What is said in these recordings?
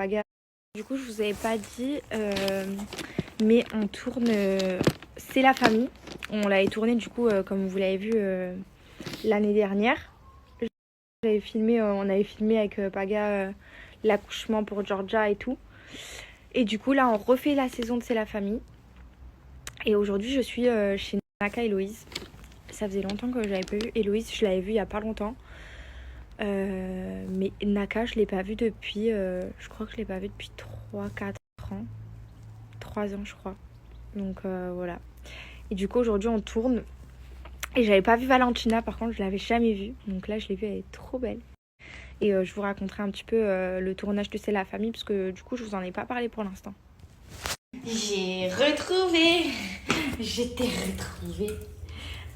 Paga. Du coup, je vous avais pas dit, mais on tourne C'est la famille. On l'avait tourné du coup, comme vous l'avez vu l'année dernière. On avait filmé avec Paga l'accouchement pour Georgia et tout. Et du coup, là, on refait la saison de C'est la famille. Et aujourd'hui, je suis chez Naka et Héloïse. Ça faisait longtemps que je l'avais pas vue. Héloïse, je l'avais vue il y a pas longtemps. Mais Naka, je l'ai pas vue depuis. Je crois que je l'ai pas vue depuis 3-4 ans. 3 ans, je crois. Donc voilà. Et du coup, aujourd'hui, on tourne. Et j'avais pas vu Valentina, par contre, je l'avais jamais vue. Donc là, je l'ai vue, elle est trop belle. Et je vous raconterai un petit peu le tournage de C'est la famille, parce que du coup, je vous en ai pas parlé pour l'instant. J'ai retrouvé. Je t'ai retrouvée.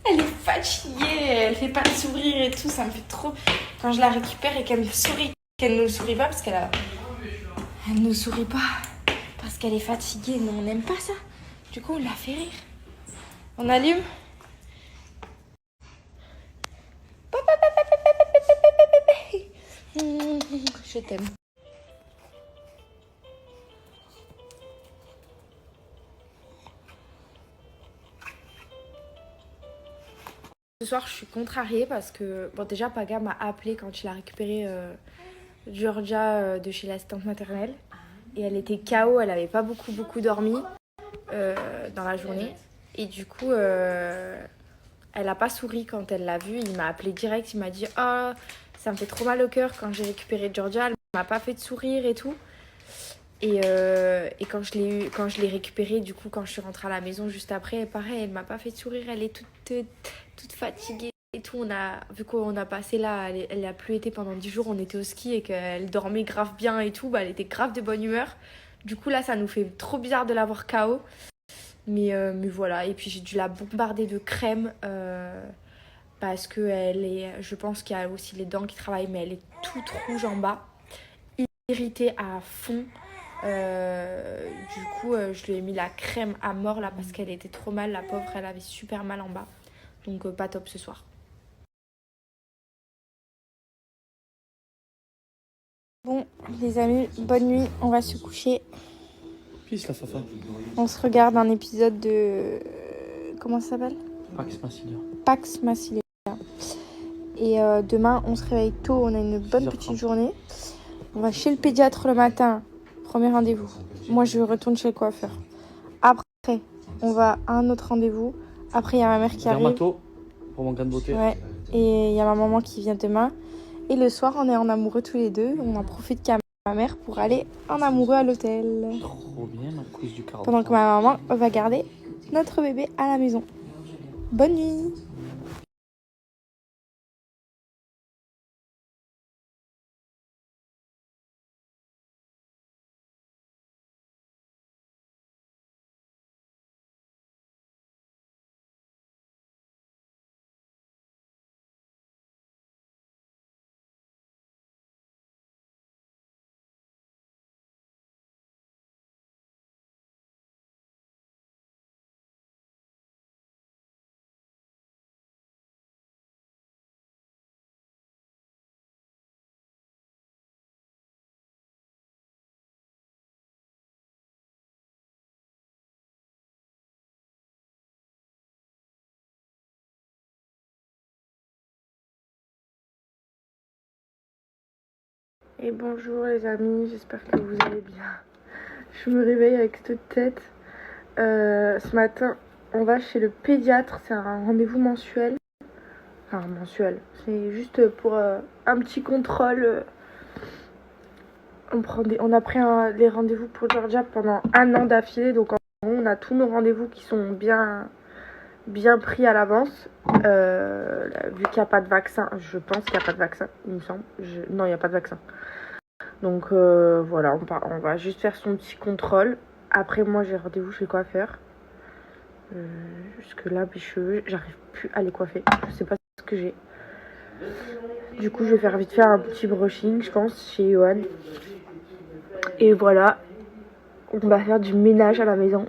Elle est fatiguée, elle fait pas de sourire et tout, ça me fait trop. Quand je la récupère et qu'elle me sourit, qu'elle nous sourit pas parce elle nous sourit pas parce qu'elle est fatiguée, mais on n'aime pas ça. Du coup, on la fait rire. On allume. Je t'aime. Ce soir, je suis contrariée parce que, bon, déjà, Paga m'a appelé quand il a récupéré Georgia de chez l'assistante maternelle. Et elle était KO, elle avait pas beaucoup dormi dans la journée. Et du coup, elle a pas souri quand elle l'a vu. Il m'a appelé direct, il m'a dit « Oh, ça me fait trop mal au cœur quand j'ai récupéré Georgia, elle m'a pas fait de sourire et tout. » Et quand je l'ai récupérée, du coup, quand je suis rentrée à la maison juste après, pareil, elle m'a pas fait de sourire, elle est toute fatiguée et tout. Vu qu'on a passé là, elle a plus été pendant 10 jours, on était au ski et qu'elle dormait grave bien et tout, bah, elle était grave de bonne humeur. Du coup, là, ça nous fait trop bizarre de l'avoir KO. Mais voilà, et puis j'ai dû la bombarder de crème parce que je pense qu'il y a aussi les dents qui travaillent, mais elle est toute rouge en bas, irritée à fond. Du coup, je lui ai mis la crème à mort là parce qu'elle était trop mal, la pauvre, elle avait super mal en bas. Donc pas top ce soir. Bon, les amis, bonne nuit, on va se coucher. Peace la Fafa. On se regarde un épisode de... Comment ça s'appelle ? Pax Massilia. Pax Massilia. Et demain, on se réveille tôt, on a une bonne 6h30. petite journée. On va chez le pédiatre le matin, premier rendez-vous. Moi, je retourne chez le coiffeur. Après, on va à un autre rendez-vous. Après, il y a ma mère qui arrive. Dermato pour mon grain de beauté. Ouais, et il y a ma maman qui vient demain. Et le soir, on est en amoureux tous les deux. On en profite qu'à ma mère pour aller en amoureux à l'hôtel. Trop bien, la quiz du 40. Pendant que ma maman va garder notre bébé à la maison. Bonne nuit! Et bonjour les amis, j'espère que vous allez bien. Je me réveille avec cette tête. Ce matin, on va chez le pédiatre, c'est un rendez-vous mensuel. Enfin mensuel, c'est juste pour un petit contrôle. On a pris les rendez-vous pour Georgia pendant 1 an d'affilée, donc en gros, on a tous nos rendez-vous qui sont bien pris à l'avance. Vu qu'il n'y a pas de vaccin, je pense qu'il n'y a pas de vaccin, il me semble. Non, il n'y a pas de vaccin. Donc voilà, on va juste faire son petit contrôle. Après, moi, j'ai rendez-vous chez le coiffeur. Jusque là, mes cheveux, j'arrive plus à les coiffer. Je sais pas ce que j'ai. Du coup, je vais faire vite faire un petit brushing, je pense, chez Johan. Et voilà, on va faire du ménage à la maison.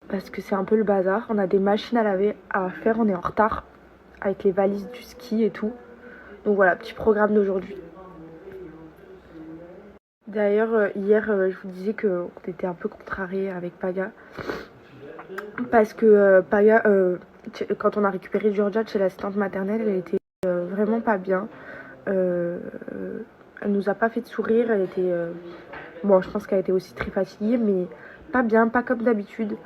Parce que c'est un peu le bazar. On a des machines à laver à faire, on est en retard. Avec les valises du ski et tout. Donc voilà, petit programme d'aujourd'hui. D'ailleurs, hier, je vous disais qu'on était un peu contrariés avec Paga. Parce que Paga, quand on a récupéré Georgia de chez l'assistante maternelle, elle était vraiment pas bien. Elle nous a pas fait de sourire. Elle était. Bon, je pense qu'elle était aussi très fatiguée, mais pas bien, pas comme d'habitude.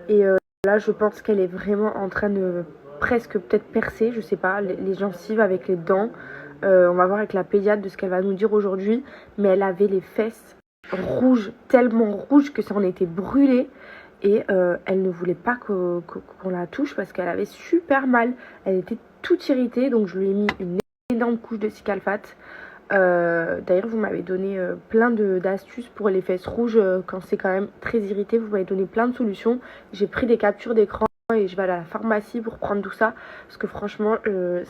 Et là, je pense qu'elle est vraiment en train de presque peut-être percer, je sais pas, les gencives avec les dents. On va voir avec la pédiatre de ce qu'elle va nous dire aujourd'hui. Mais elle avait les fesses rouges, tellement rouges que ça en était brûlé. Et elle ne voulait pas qu'on la touche parce qu'elle avait super mal. Elle était toute irritée, donc je lui ai mis une énorme couche de Cicalfate. D'ailleurs, vous m'avez donné plein d'astuces pour les fesses rouges quand c'est quand même très irrité. Vous m'avez donné plein de solutions. J'ai pris des captures d'écran et je vais aller à la pharmacie pour prendre tout ça. Parce que franchement,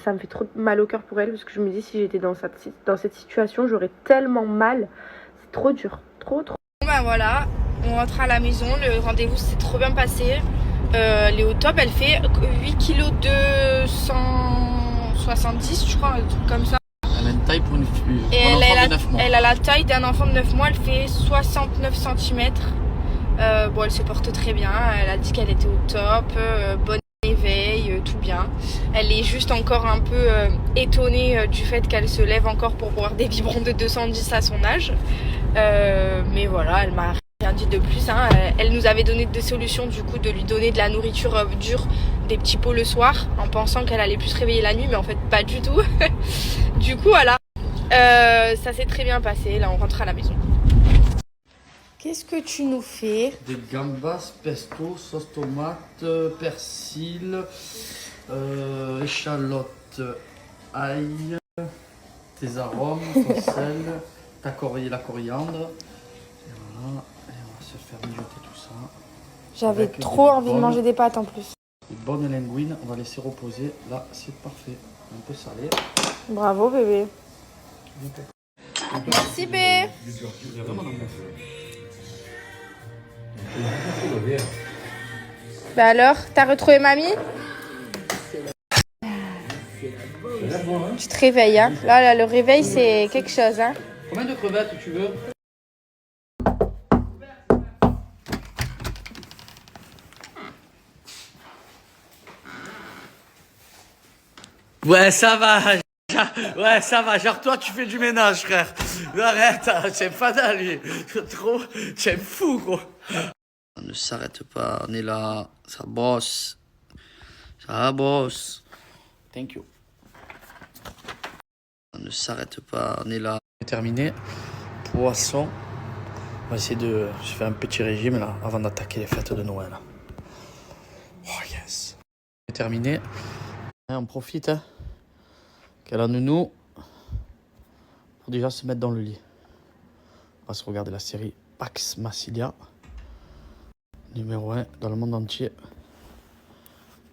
ça me fait trop mal au cœur pour elle. Parce que je me dis, si j'étais dans cette situation, j'aurais tellement mal. C'est trop dur. Trop. Ben voilà, on rentre à la maison. Le rendez-vous s'est trop bien passé. Elle est au top. Elle fait 8 kg 270, je crois, un truc comme ça. Elle a une taille pour une fille. Et elle a la taille d'un enfant de 9 mois, elle fait 69 cm. Bon, elle se porte très bien, elle a dit qu'elle était au top, bon éveil, tout bien. Elle est juste encore un peu étonnée du fait qu'elle se lève encore pour boire des biberons de 210 à son âge. Mais voilà, elle m'a rien dit de plus. Hein. Elle nous avait donné des solutions du coup de lui donner de la nourriture dure, des petits pots le soir, en pensant qu'elle allait plus se réveiller la nuit, mais en fait pas du tout. Du coup voilà, ça s'est très bien passé. Là on rentre à la maison. Qu'est-ce que tu nous fais? Des gambas, pesto, sauce tomate, persil, échalote, ail, tes arômes, ton sel, la coriandre. Et voilà, et on va se faire mijoter tout ça. J'avais Avec trop envie de manger des pâtes en plus. Des bonnes linguines, on va laisser reposer. Là, c'est parfait. Un peu salé. Bravo bébé. Merci bé. Bah alors, t'as retrouvé mamie? Tu te réveilles, hein? Là, le réveil, c'est quelque chose, hein? Combien de crevettes tu veux? Ouais, ça va. Ouais, ça va. Genre, toi, tu fais du ménage, frère. Arrête, j'aime pas d'aller. Trop, j'aime fou, gros. On ne s'arrête pas. On est là. Ça bosse. Ça bosse. Thank you. On ne s'arrête pas. On est là. Terminé. Poisson. On va essayer de. Je fais un petit régime là avant d'attaquer les fêtes de Noël. Oh yes. Terminé. On profite. Hein. Qu'elle a nounou pour déjà se mettre dans le lit. On va se regarder la série Pax Massilia, numéro 1 dans le monde entier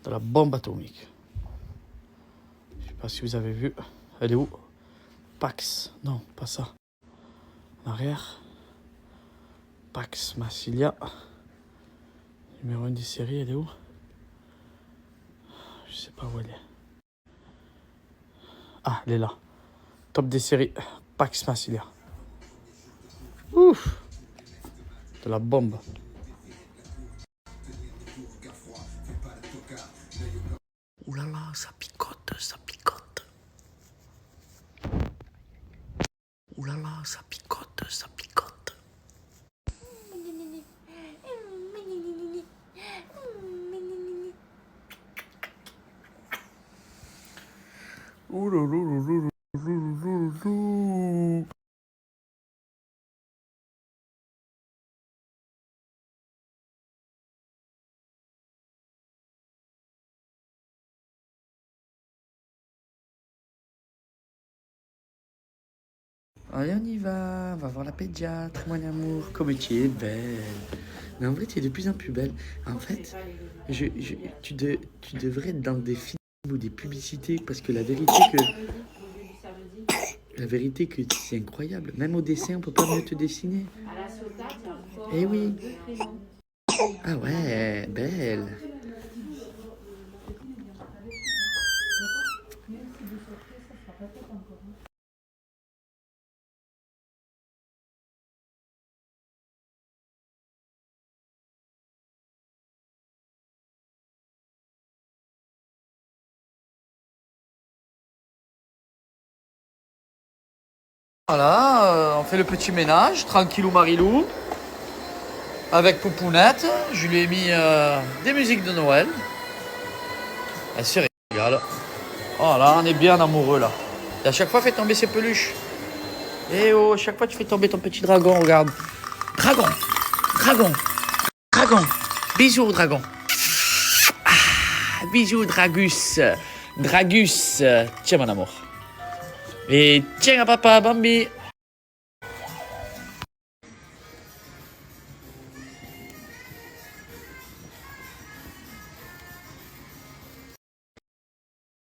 de la bombe atomique. Je sais pas si vous avez vu. Elle est où? Pax. Non, pas ça. En arrière. Pax Massilia. Numéro 1 des séries, elle est où? Je sais pas où elle est. Ah, elle est là. Top des séries. Pax Massilia. Ouf. De la bombe. Ouh là là, ça picote, ça picote. Ouh là là, ça picote, ça picote. Ouh là là là là là. Allez, on y va voir la pédiatre, mon amour. Comme tu es belle. Mais en vrai, tu es de plus en plus belle. En fait, tu devrais être dans des films ou des publicités parce que la vérité que c'est incroyable. Même au dessin, on peut pas mieux te dessiner. Eh oui. Ah ouais, belle. Voilà, on fait le petit ménage, tranquillou Marilou. Avec Poupounette, je lui ai mis des musiques de Noël. Elle se régale. Oh là, on est bien amoureux là. Et à chaque fois, fais tomber ses peluches. Et oh, à chaque fois, tu fais tomber ton petit dragon, regarde. Dragon, dragon, dragon. Bisous, dragon. Ah, bisous, Dragus. Dragus. Tiens, mon amour. Et tiens à papa, Bambi.